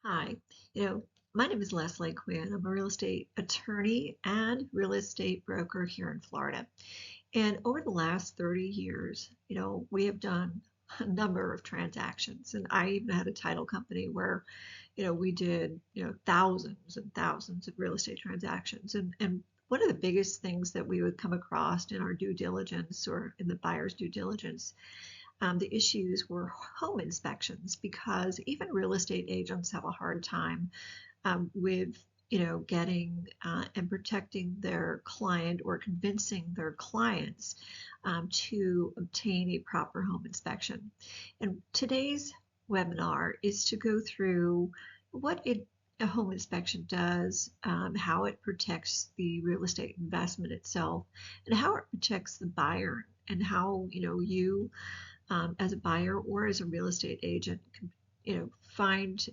Hi, you know, my name is Leslie Quinn. I'm a real estate attorney and real estate broker here in Florida. And over the last 30 years, we have done a number of transactions. And I even had a title company where, we did, thousands and thousands of real estate transactions. And one of the biggest things that we would come across in our due diligence or in the buyer's due diligence, the issues were home inspections because even real estate agents have a hard time with getting and protecting their client or convincing their clients to obtain a proper home inspection. And today's webinar is to go through a home inspection does, how it protects the real estate investment itself, and how it protects the buyer, and how you as a buyer or as a real estate agent can find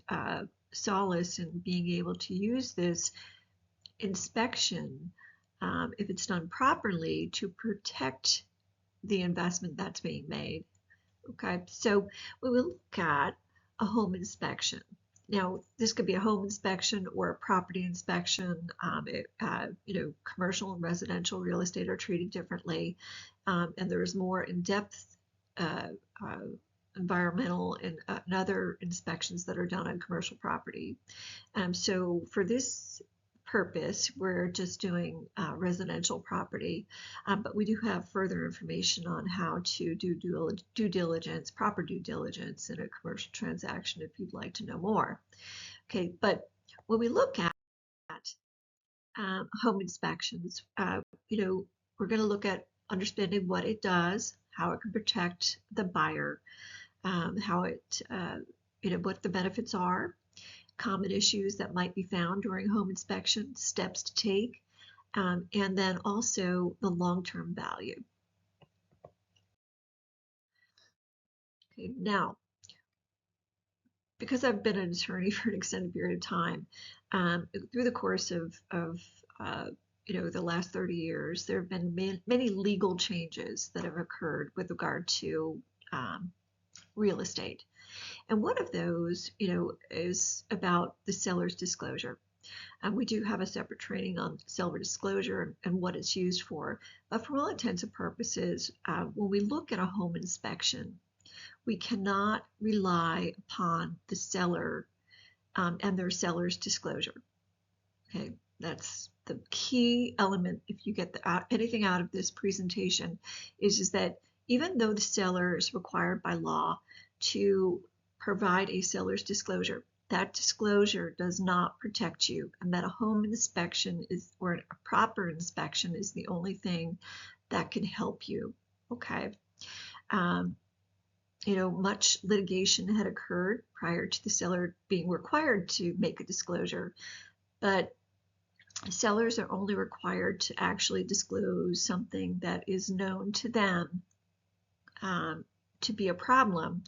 solace in being able to use this inspection, if it's done properly, to protect the investment that's being made. Okay, so we will look at a home inspection. Now, this could be a home inspection or a property inspection. Commercial and residential real estate are treated differently, and there's more in-depth uh, uh, environmental and other inspections that are done on commercial property. So for this purpose, we're just doing residential property, but we do have further information on how to do due diligence, proper due diligence in a commercial transaction if you'd like to know more. Okay, but when we look at home inspections, we're going to look at understanding what it does, how it can protect the buyer, how it, what the benefits are, common issues that might be found during home inspection, steps to take, and then also the long-term value. Okay, now, because I've been an attorney for an extended period of time, through the course of the last 30 years, there have been many legal changes that have occurred with regard to real estate. And one of those, is about the seller's disclosure. We do have a separate training on seller disclosure and what it's used for. But for all intents and purposes, when we look at a home inspection, we cannot rely upon the seller and their seller's disclosure. Okay, that's the key element. If you get anything out of this presentation, is that even though the seller is required by law to provide a seller's disclosure, that disclosure does not protect you, and that a home inspection or a proper inspection is the only thing that can help you. Okay. Much litigation had occurred prior to the seller being required to make a disclosure, but sellers are only required to actually disclose something that is known to them to be a problem,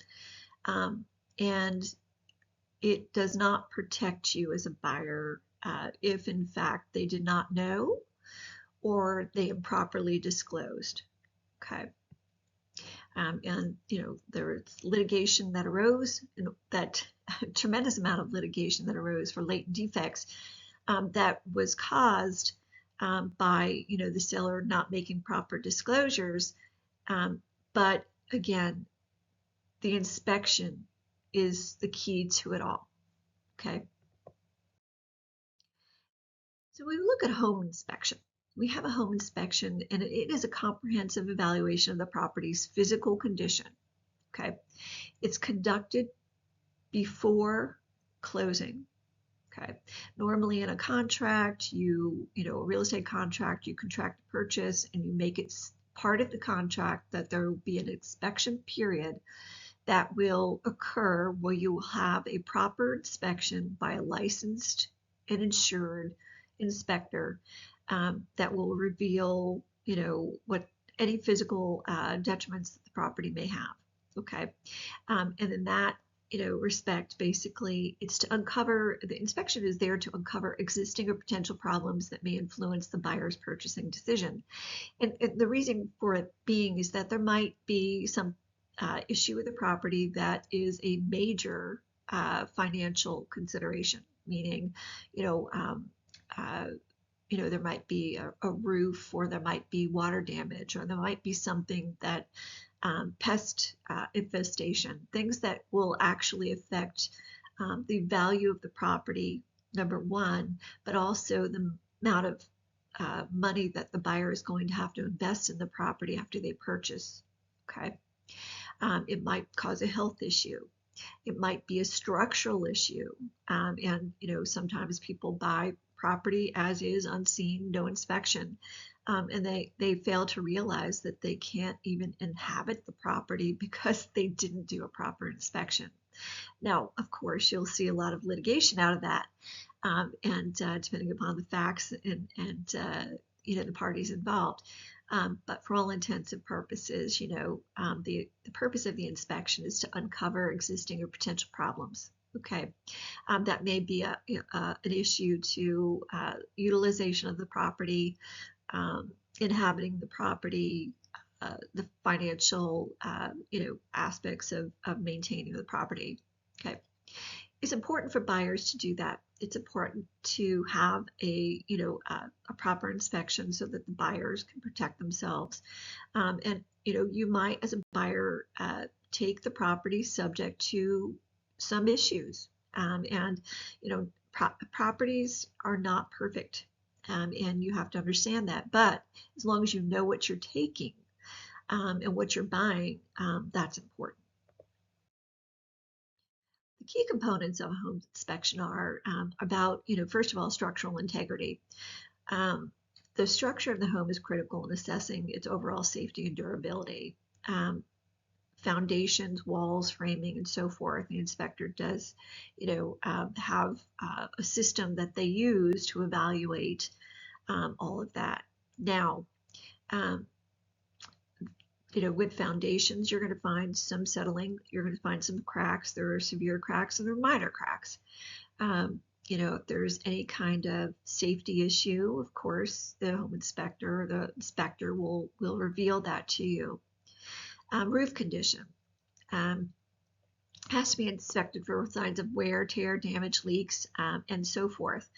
and it does not protect you as a buyer if in fact they did not know or they improperly disclosed. Okay. And there was litigation that arose, that tremendous amount of litigation that arose for latent defects that was caused by the seller not making proper disclosures. But again, the inspection is the key to it all. Okay. So we look at home inspection. We have a home inspection, and it is a comprehensive evaluation of the property's physical condition. Okay. It's conducted before closing. Okay. Normally in a contract, a real estate contract, you contract a purchase and you make it part of the contract that there will be an inspection period that will occur where you will have a proper inspection by a licensed and insured inspector that will reveal, what any physical detriments that the property may have. Okay. And in that respect, basically, it's to uncover, the inspection is there to uncover existing or potential problems that may influence the buyer's purchasing decision. And the reason for it being is that there might be some issue with the property that is a major financial consideration, meaning, you know, uh, there might be a roof, or there might be water damage, or there might be something that pest infestation, things that will actually affect the value of the property, number one, but also the amount of money that the buyer is going to have to invest in the property after they purchase. Okay. It might cause a health issue. It might be a structural issue. And, sometimes people buy property as is, unseen, no inspection. And they fail to realize that they can't even inhabit the property because they didn't do a proper inspection. Now, of course, you'll see a lot of litigation out of that, and depending upon the facts and the parties involved. But for all intents and purposes, the purpose of the inspection is to uncover existing or potential problems. Okay, that may be an issue to utilization of the property, inhabiting the property, the financial, aspects of maintaining the property. Okay, it's important for buyers to do that. It's important to have a proper inspection so that the buyers can protect themselves. And you might, as a buyer, take the property subject to some issues. And properties are not perfect, and you have to understand that. But as long as you know what you're taking and what you're buying, that's important. The key components of a home inspection are about, first of all, structural integrity. Um, the structure of the home is critical in assessing its overall safety and durability. Foundations, walls, framing, and so forth. The inspector does, have a system that they use to evaluate all of that. Now, um, with foundations, you're going to find some settling, you're going to find some cracks. There are severe cracks and there are minor cracks. If there's any kind of safety issue, of course, the home inspector or the inspector will reveal that to you. Roof condition has to be inspected for signs of wear, tear, damage, leaks, and so forth.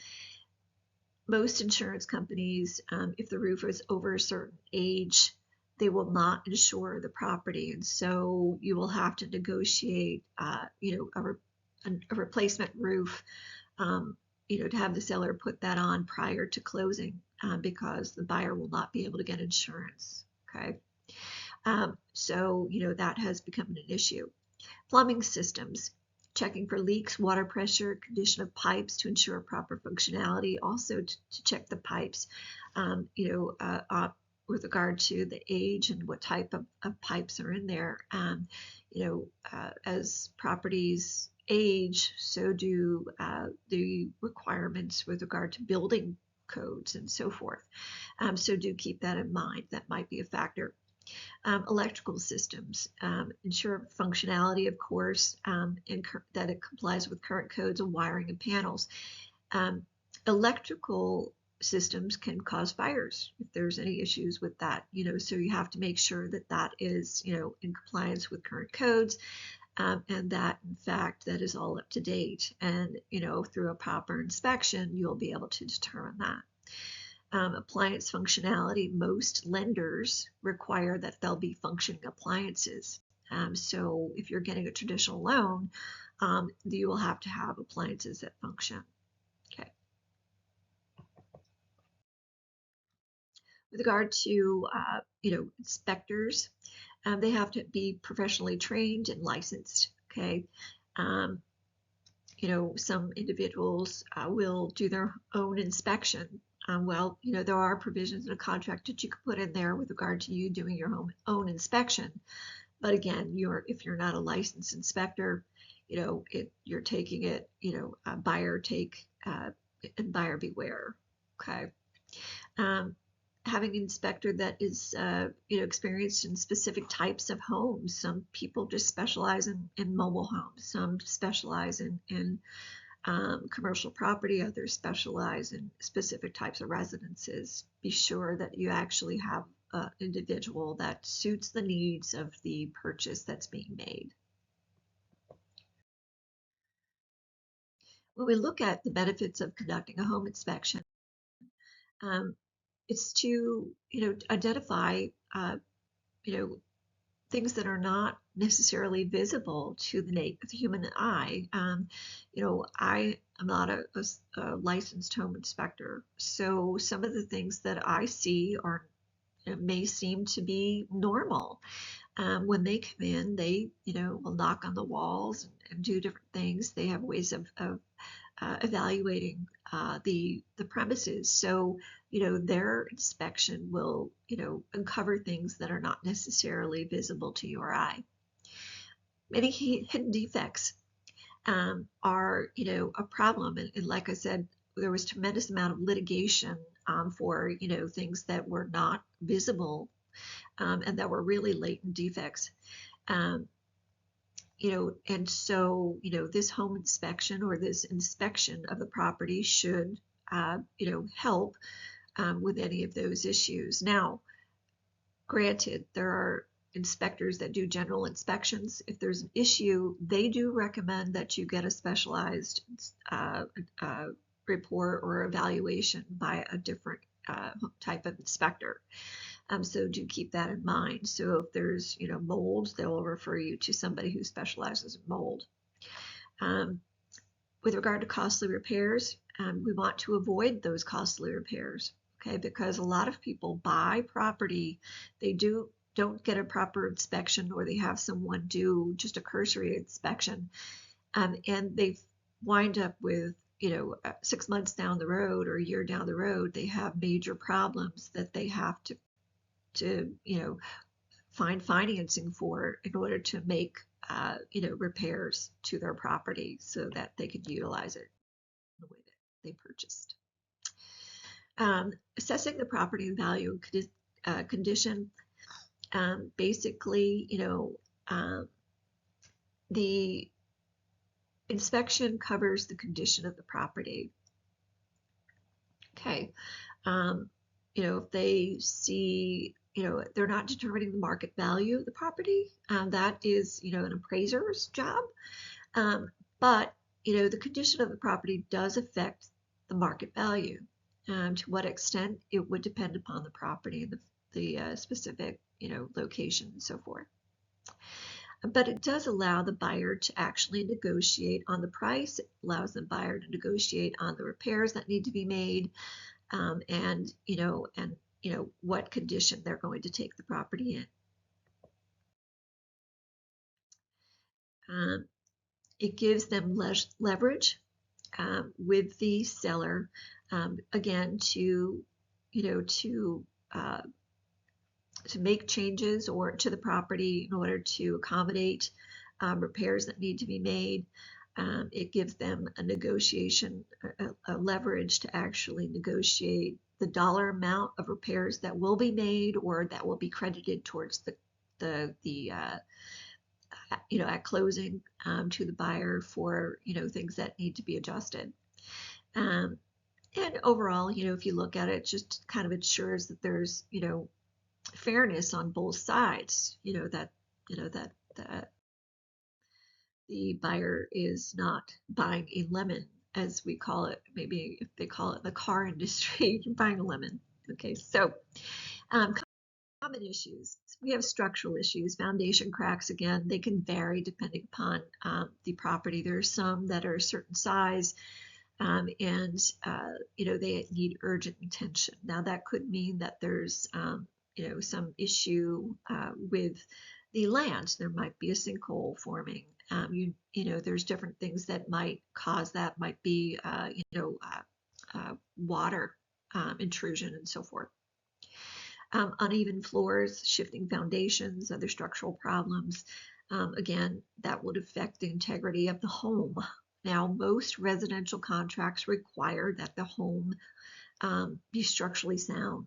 Most insurance companies, if the roof is over a certain age, they will not insure the property, and so you will have to negotiate, a replacement roof, to have the seller put that on prior to closing, because the buyer will not be able to get insurance. Okay, so that has become an issue. Plumbing systems. Checking for leaks, water pressure, condition of pipes to ensure proper functionality. Also to check the pipes, with regard to the age and what type of pipes are in there. As properties age, so do the requirements with regard to building codes and so forth. So do keep that in mind. That might be a factor. Electrical systems, ensure functionality, of course, and that it complies with current codes of wiring and panels. Electrical systems can cause fires if there's any issues with that, so you have to make sure that that is, in compliance with current codes, and that, in fact, that is all up to date. And, through a proper inspection, you'll be able to determine that. Appliance functionality, most lenders require that they'll be functioning appliances. So if you're getting a traditional loan, you will have to have appliances that function. Okay. With regard to, inspectors, they have to be professionally trained and licensed. Okay. Some individuals will do their own inspection. There are provisions in a contract that you can put in there with regard to you doing your own inspection. But again, if you're not a licensed inspector, you're taking it, buyer take, and buyer beware. Okay. Having an inspector that is, experienced in specific types of homes. Some people just specialize in mobile homes. Some specialize in commercial property. Others specialize in specific types of residences. Be sure that you actually have an individual that suits the needs of the purchase that's being made. When we look at the benefits of conducting a home inspection, um, it's to, identify, you know, things that are not necessarily visible to the human eye. I am not a licensed home inspector, so some of the things that I see are may seem to be normal. When they come in, they will knock on the walls and do different things. They have ways of evaluating the premises. So, their inspection will, uncover things that are not necessarily visible to your eye. Many hidden defects are, a problem. And like I said, there was tremendous amount of litigation for, things that were not visible and that were really latent defects. Um, and so, this home inspection or this inspection of the property should, help with any of those issues. Now, granted, there are inspectors that do general inspections. If there's an issue, they do recommend that you get a specialized uh, uh, report or evaluation by a different type of inspector. So do keep that in mind. So if there's, mold, they'll refer you to somebody who specializes in mold. Um, with regard to costly repairs, we want to avoid those costly repairs, okay? Because a lot of people buy property, they don't get a proper inspection, or they have someone do just a cursory inspection, and they wind up with 6 months down the road or a year down the road, they have major problems that they have to find financing for in order to make repairs to their property so that they could utilize it in the way that they purchased. Assessing the property value and condition. Basically, the inspection covers the condition of the property. Okay. If they see, they're not determining the market value of the property, that is, an appraiser's job. But, the condition of the property does affect the market value. To what extent, it would depend upon the property and the specific, location and so forth. But it does allow the buyer to actually negotiate on the price. It allows the buyer to negotiate on the repairs that need to be made, and what condition they're going to take the property in. It gives them leverage with the seller, again, to make changes or to the property in order to accommodate repairs that need to be made. It gives them a negotiation, a leverage to actually negotiate the dollar amount of repairs that will be made or that will be credited towards the at closing to the buyer for things that need to be adjusted. And overall, if you look at it, just kind of ensures that there's fairness on both sides. That the buyer is not buying a lemon, as we call it. Maybe if they call it in the car industry, you're buying a lemon. Okay, so common issues. We have structural issues, foundation cracks. Again, they can vary depending upon the property. There are some that are a certain size, and they need urgent attention. Now that could mean that there's some issue with the land. There might be a sinkhole forming. There's different things that might cause that. Might be water intrusion and so forth. Uneven floors, shifting foundations, other structural problems. Again, that would affect the integrity of the home. Now, most residential contracts require that the home be structurally sound.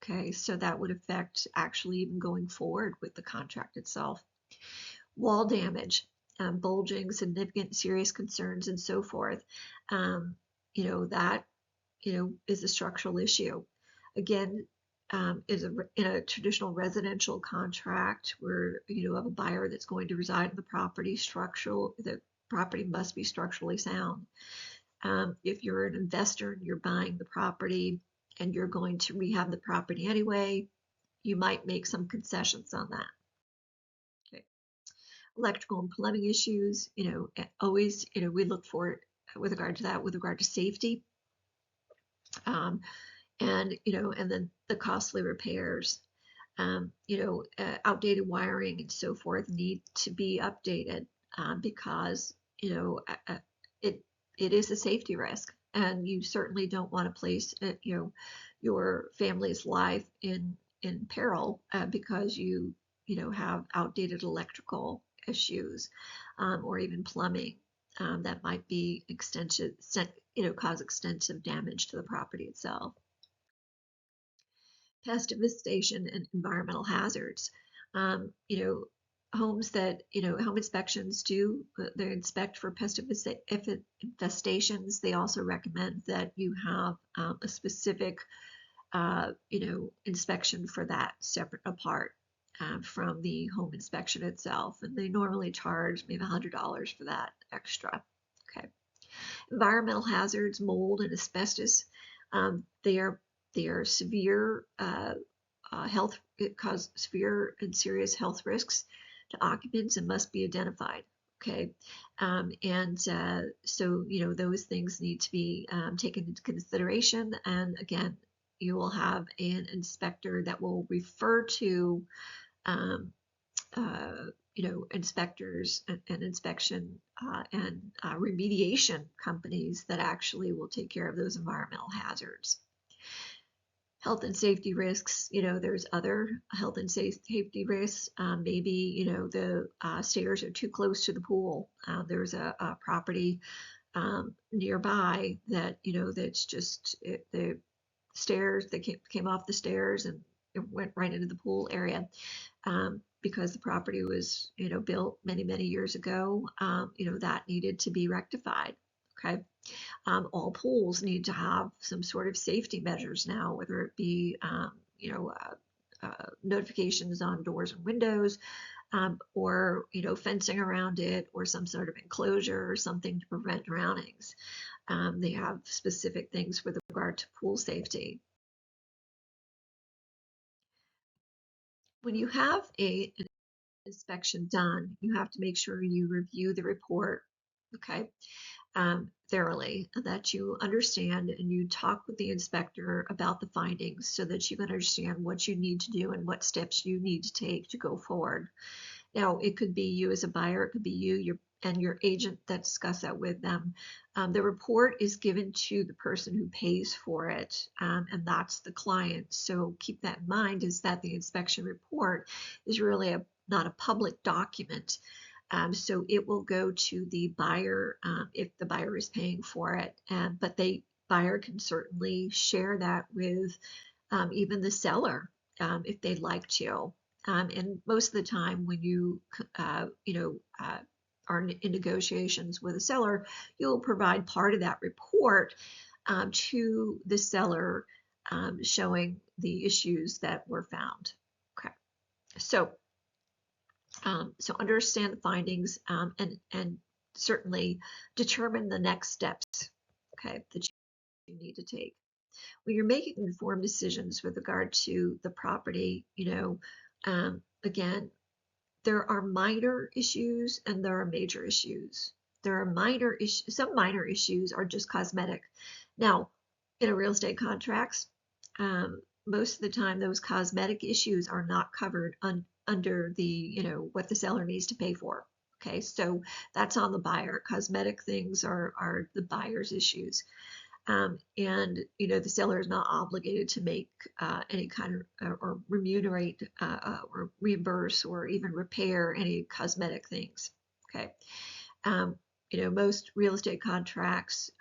Okay, so that would affect actually even going forward with the contract itself. Wall damage, bulging, significant serious concerns, and so forth. That is a structural issue. Again, in a traditional residential contract where you have a buyer that's going to reside in the property, the property must be structurally sound. If you're an investor and you're buying the property and you're going to rehab the property anyway, you might make some concessions on that. Okay. Electrical and plumbing issues, always, we look for with regard to that, with regard to safety, um, and then the costly repairs, outdated wiring and so forth need to be updated, because it it is a safety risk, and you certainly don't want to place your family's life in peril, because you have outdated electrical issues, or even plumbing, that might be cause extensive damage to the property itself. Pest infestation and environmental hazards. Um, you know, Homes that, home inspections do, they inspect for pest infestations. They also recommend that you have a specific, inspection for that separate apart, from the home inspection itself. And they normally charge maybe $100 for that extra. Okay. Environmental hazards, mold and asbestos. They are severe health, it cause severe and serious health risks to occupants and must be identified. Okay. So, those things need to be taken into consideration. And again, you will have an inspector that will refer to um, inspectors and inspection and remediation companies that actually will take care of those environmental hazards. Health and safety risks, there's other health and safety risks. Maybe, the stairs are too close to the pool. There's a property nearby that, that's just the stairs, they came off the stairs and it went right into the pool area, because the property was, built many, many years ago. That needed to be rectified. Okay. All pools need to have some sort of safety measures now, whether it be, notifications on doors and windows, or, fencing around it, or some sort of enclosure or something to prevent drownings. They have specific things with regard to pool safety. When you have an inspection done, you have to make sure you review the report, okay, thoroughly, that you understand and you talk with the inspector about the findings so that you can understand what you need to do and what steps you need to take to go forward. Now, it could be you as a buyer, it could be your agent that discuss that with them. The report is given to the person who pays for it, and that's the client. So keep that in mind, is that the inspection report is really not a public document. So it will go to the buyer, if the buyer is paying for it. But the buyer can certainly share that with even the seller, if they'd like to. And most of the time, when you are in negotiations with a seller, you'll provide part of that report to the seller, showing the issues that were found. Okay, so understand the findings, and certainly determine the next steps, okay, that you need to take. When you're making informed decisions with regard to the property, again, there are minor issues and there are major issues. There are minor issues. Some minor issues are just cosmetic. Now, in a real estate contracts, most of the time those cosmetic issues are not covered under the, what the seller needs to pay for. Okay, so that's on the buyer. Cosmetic things are the buyer's issues. And the seller is not obligated to make any kind of or remunerate, or reimburse or even repair any cosmetic things. Okay. Most real estate contracts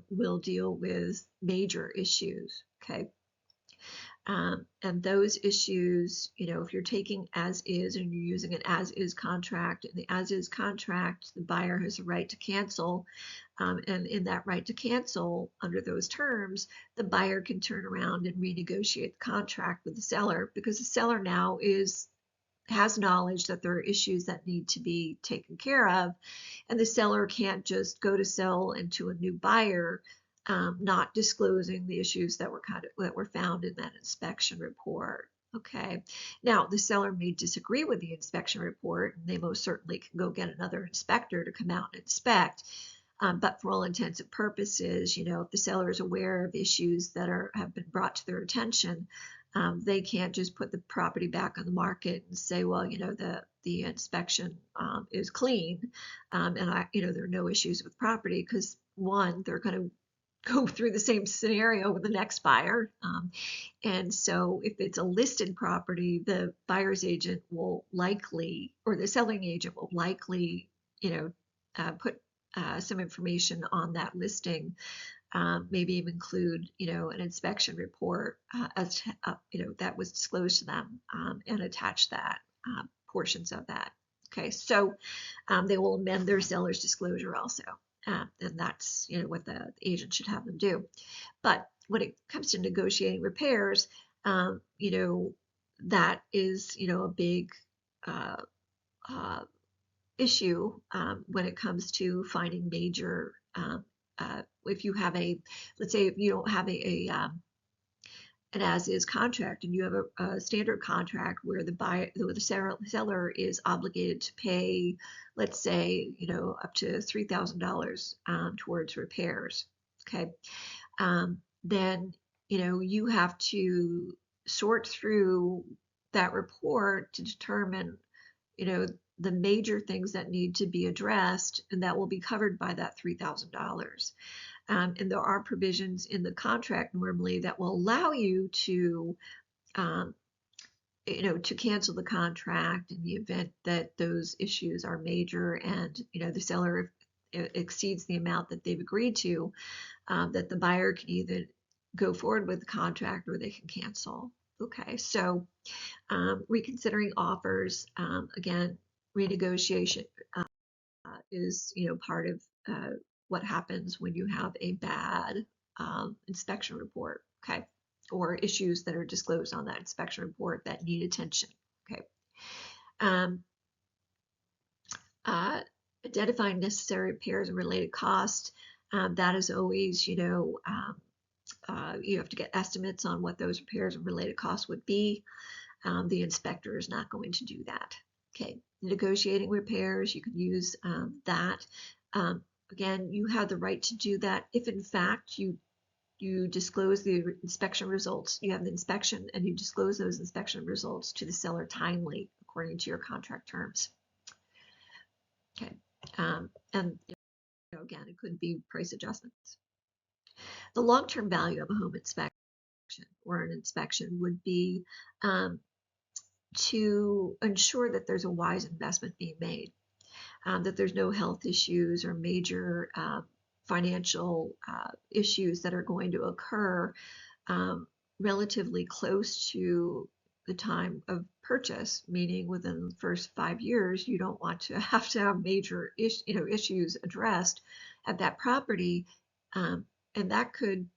will deal with major issues. Okay. And those issues, if you're taking as is and you're using an as is contract, in the as is contract, the buyer has a right to cancel. And in that right to cancel, under those terms, the buyer can turn around and renegotiate the contract with the seller, because the seller now has knowledge that there are issues that need to be taken care of, and the seller can't just go to sell into a new buyer, not disclosing the issues that were found in that inspection report. Okay, now the seller may disagree with the inspection report, and they most certainly can go get another inspector to come out and inspect. But for all intents and purposes, if the seller is aware of issues that have been brought to their attention, they can't just put the property back on the market and say, well, the inspection is clean, and there are no issues with property, because one, they're going to go through the same scenario with the next buyer. And so if it's a listed property, the buyer's agent will likely, or the selling agent will likely, put some information on that listing, maybe even include, an inspection report, that was disclosed to them, and attach that, portions of that. Okay, so they will amend their seller's disclosure also. And that's, what the agent should have them do. But when it comes to negotiating repairs, that is, a big issue when it comes to finding major, if you have let's say if you don't have an as-is contract, and you have a standard contract where the seller is obligated to pay, let's say, up to $3,000 towards repairs. Okay, then you have to sort through that report to determine the major things that need to be addressed, and that will be covered by that $3,000. And there are provisions in the contract normally that will allow you to, to cancel the contract in the event that those issues are major, and the seller exceeds the amount that they've agreed to, that the buyer can either go forward with the contract or they can cancel. Okay, so reconsidering offers, again, renegotiation is part of what happens when you have a bad inspection report, okay, or issues that are disclosed on that inspection report that need attention. Okay, identifying necessary repairs and related costs, that is always, you have to get estimates on what those repairs and related costs would be. The inspector is not going to do that. Okay, negotiating repairs, you can use that. Again, you have the right to do that if in fact you disclose the inspection results. You have the inspection and you disclose those inspection results to the seller timely according to your contract terms. Okay, and again, it could be price adjustments. The long-term value of a home inspection or an inspection would be to ensure that there's a wise investment being made, that there's no health issues or major financial issues that are going to occur relatively close to the time of purchase, meaning within the first 5 years, you don't want to have major issues addressed at that property. And that could,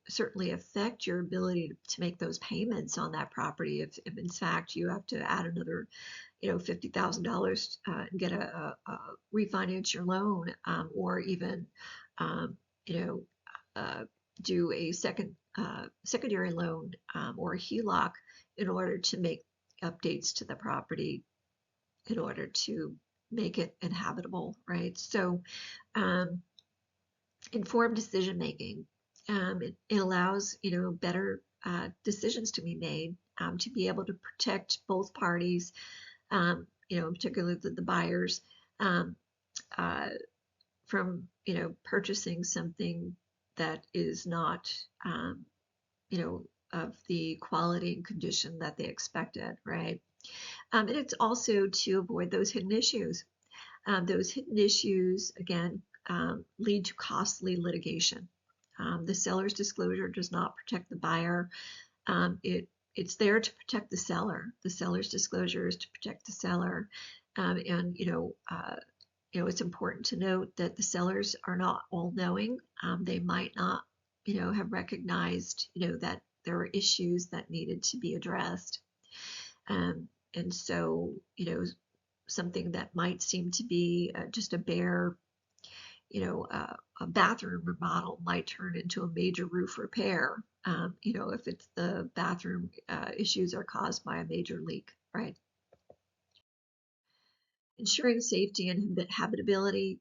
certainly affect your ability to make those payments on that property. If in fact you have to add another, $50,000 and get a refinance your loan, or even, do a secondary loan or a HELOC in order to make updates to the property in order to make it inhabitable, right? So, informed decision making. It allows better decisions to be made, to be able to protect both parties, particularly the buyers, from purchasing something that is not of the quality and condition that they expected, right? And it's also to avoid those hidden issues. Those hidden issues, again, lead to costly litigation. The seller's disclosure does not protect the buyer. It's there to protect the seller. The seller's disclosure is to protect the seller. And it's important to note that the sellers are not all knowing. They might not, have recognized, that there were issues that needed to be addressed. And so, something that might seem to be just a bare, a bathroom remodel might turn into a major roof repair, if it's the bathroom issues are caused by a major leak, right? Ensuring safety and habitability,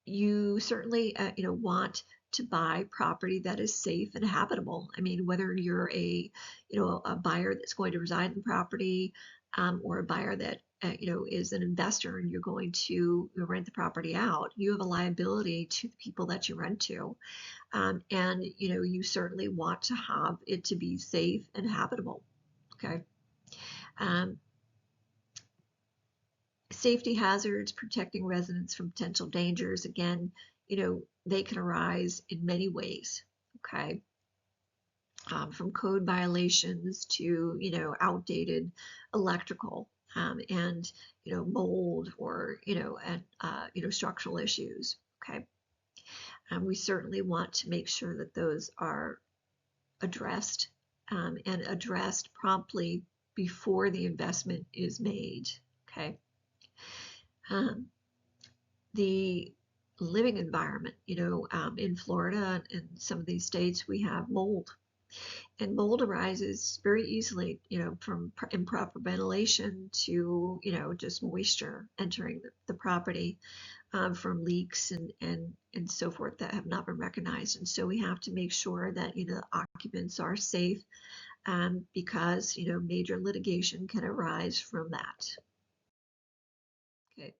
you certainly, want to buy property that is safe and habitable. I mean, whether you're a buyer that's going to reside in the property, or a buyer that, is an investor and you're going to rent the property out, you have a liability to the people that you rent to. And, you certainly want to have it to be safe and habitable. Okay. Um, Safety hazards, protecting residents from potential dangers. Again, they can arise in many ways. Okay. From code violations to, outdated electrical, and, mold or, structural issues. Okay. We certainly want to make sure that those are addressed, and addressed promptly before the investment is made. Okay. Um, the living environment, in Florida and some of these states, we have mold. And mold arises very easily, from improper ventilation to, just moisture entering the property, from leaks and so forth that have not been recognized. And so we have to make sure that, occupants are safe, because, major litigation can arise from that. Okay.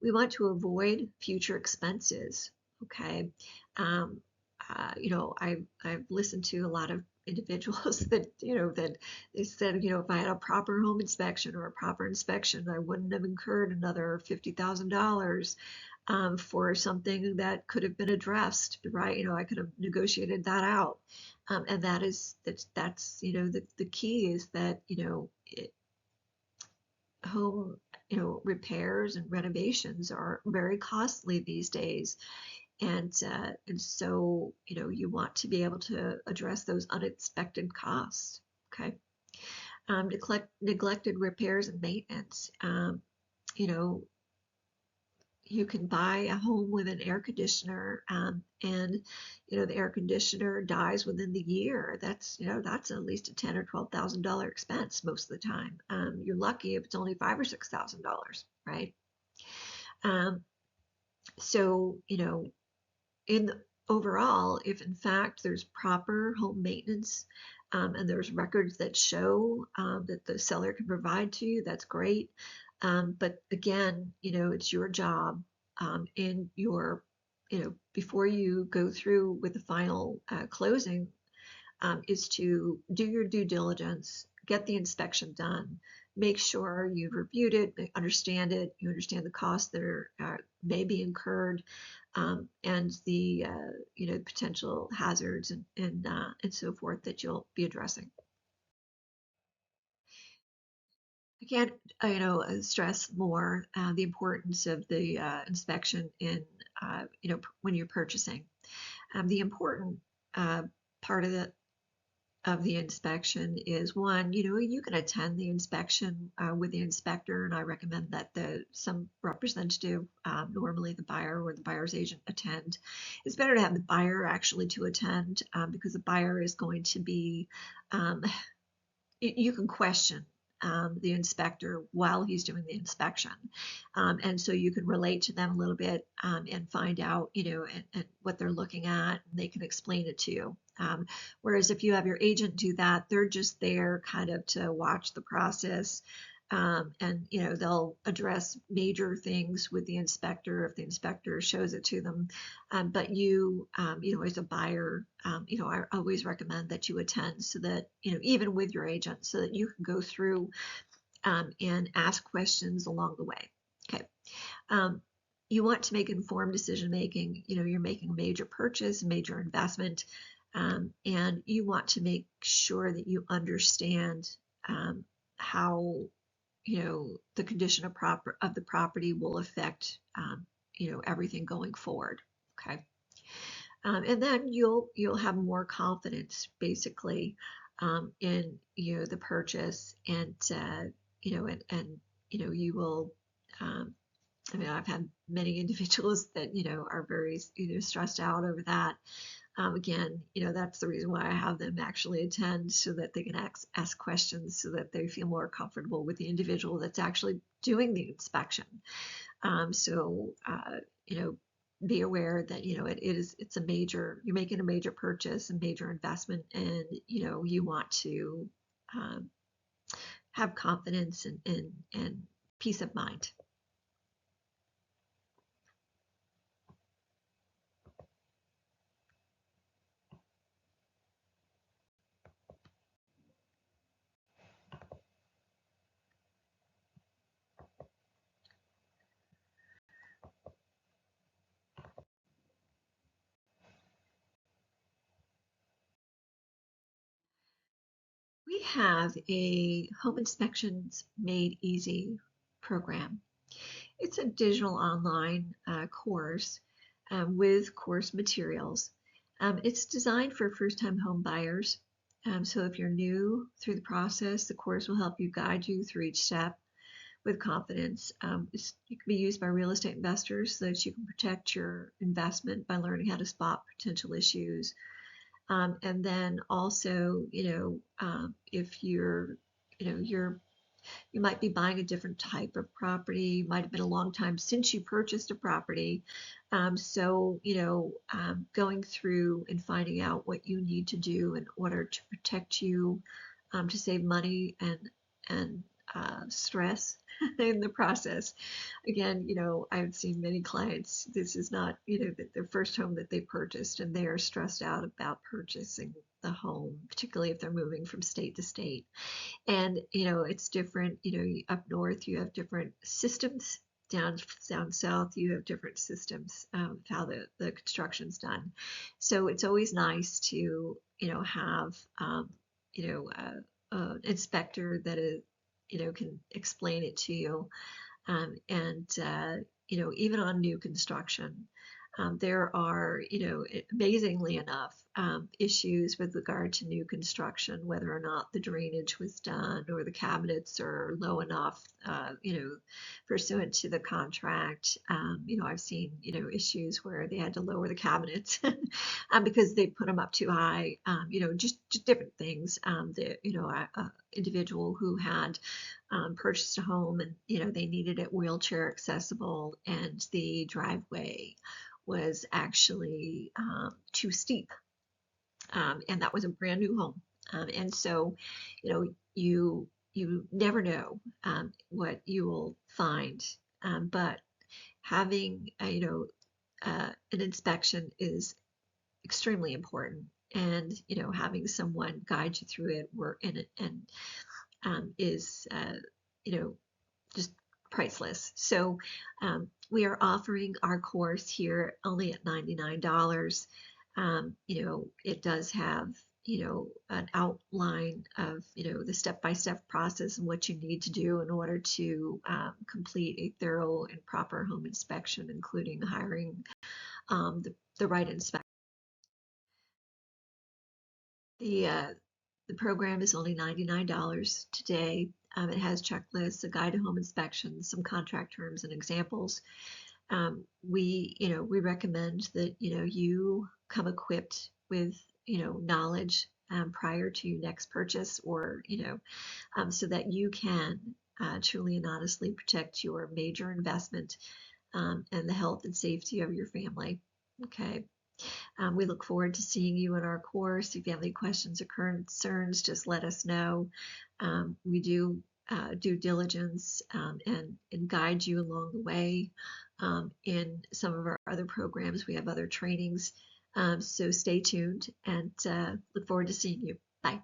We want to avoid future expenses. Okay. Um, I've listened to a lot of individuals that, that they said, if I had a proper home inspection or a proper inspection, I wouldn't have incurred another $50,000, for something that could have been addressed, right? I could have negotiated that out. And that's, the key is that, home, repairs and renovations are very costly these days. And so, you want to be able to address those unexpected costs. Okay. Neglected repairs and maintenance. You know, you can buy a home with an air conditioner, and the air conditioner dies within the year. That's at least a $10,000 or $12,000 expense most of the time. You're lucky if it's only $5,000 or $6,000, right? Um, so, in overall, if in fact there's proper home maintenance, and there's records that show, that the seller can provide to you, that's great. But again, it's your job, in your, before you go through with the final closing, is to do your due diligence, get the inspection done, make sure you've reviewed it, you understand the costs that may be incurred, and the potential hazards and so forth that you'll be addressing. I can't stress more the importance of the inspection in when you're purchasing. The important part of the inspection is one, you can attend the inspection with the inspector, and I recommend that some representative, normally the buyer or the buyer's agent, attend. It's better to have the buyer actually to attend, because the buyer is going to be, um, you can question the inspector while he's doing the inspection. And so you can relate to them a little bit, and find out, and what they're looking at, and they can explain it to you. Whereas if you have your agent do that, they're just there kind of to watch the process. And they'll address major things with the inspector if the inspector shows it to them. But as a buyer, I always recommend that you attend, so that even with your agent, so that you can go through, and ask questions along the way. Okay. You want to make informed decision making. You're making a major purchase, a major investment, and you want to make sure that you understand, how the condition of the property will affect, everything going forward. Okay. And then you'll have more confidence, basically, in the purchase, and you will. I mean, I've had many individuals that are very stressed out over that. Again, that's the reason why I have them actually attend, so that they can ask questions, so that they feel more comfortable with the individual that's actually doing the inspection. So be aware that it's a major, you're making a major purchase, a major investment, and you want to um, have confidence and peace of mind. We have a home inspections made easy program. It's a digital online course with course materials. It's designed for first-time home buyers. So if you're new through the process, the course will help you guide you through each step with confidence. It can be used by real estate investors so that you can protect your investment by learning how to spot potential issues. And then also, if you might be buying a different type of property. It might have been a long time since you purchased a property. So, going through and finding out what you need to do in order to protect you, to save money and stress in the process. Again, I've seen many clients, this is not, their first home that they purchased, and they are stressed out about purchasing the home, particularly if they're moving from state to state. And it's different. Up north you have different systems. Down south you have different systems of how the construction's done. So it's always nice to have you know an inspector that is can explain it to you. And even on new construction, there are, amazingly enough, issues with regard to new construction, whether or not the drainage was done or the cabinets are low enough, pursuant to the contract. I've seen, issues where they had to lower the cabinets because they put them up too high. Just different things. Individual who had purchased a home, and they needed it wheelchair accessible, and the driveway was actually too steep, and that was a brand new home. And so, you never know what you will find, but having an inspection is extremely important, and having someone guide you through it, work in it, and is just priceless. So we are offering our course here only at $99. It does have an outline of the step-by-step process and what you need to do in order to complete a thorough and proper home inspection, including hiring the right inspector. The uh, the program is only $99 today. It has checklists, a guide to home inspections, some contract terms and examples. We recommend that you come equipped with knowledge prior to your next purchase, or so that you can truly and honestly protect your major investment, and the health and safety of your family. Okay. We look forward to seeing you in our course. If you have any questions or concerns, just let us know. We do due diligence, and guide you along the way. In some of our other programs, we have other trainings. So stay tuned, and look forward to seeing you. Bye.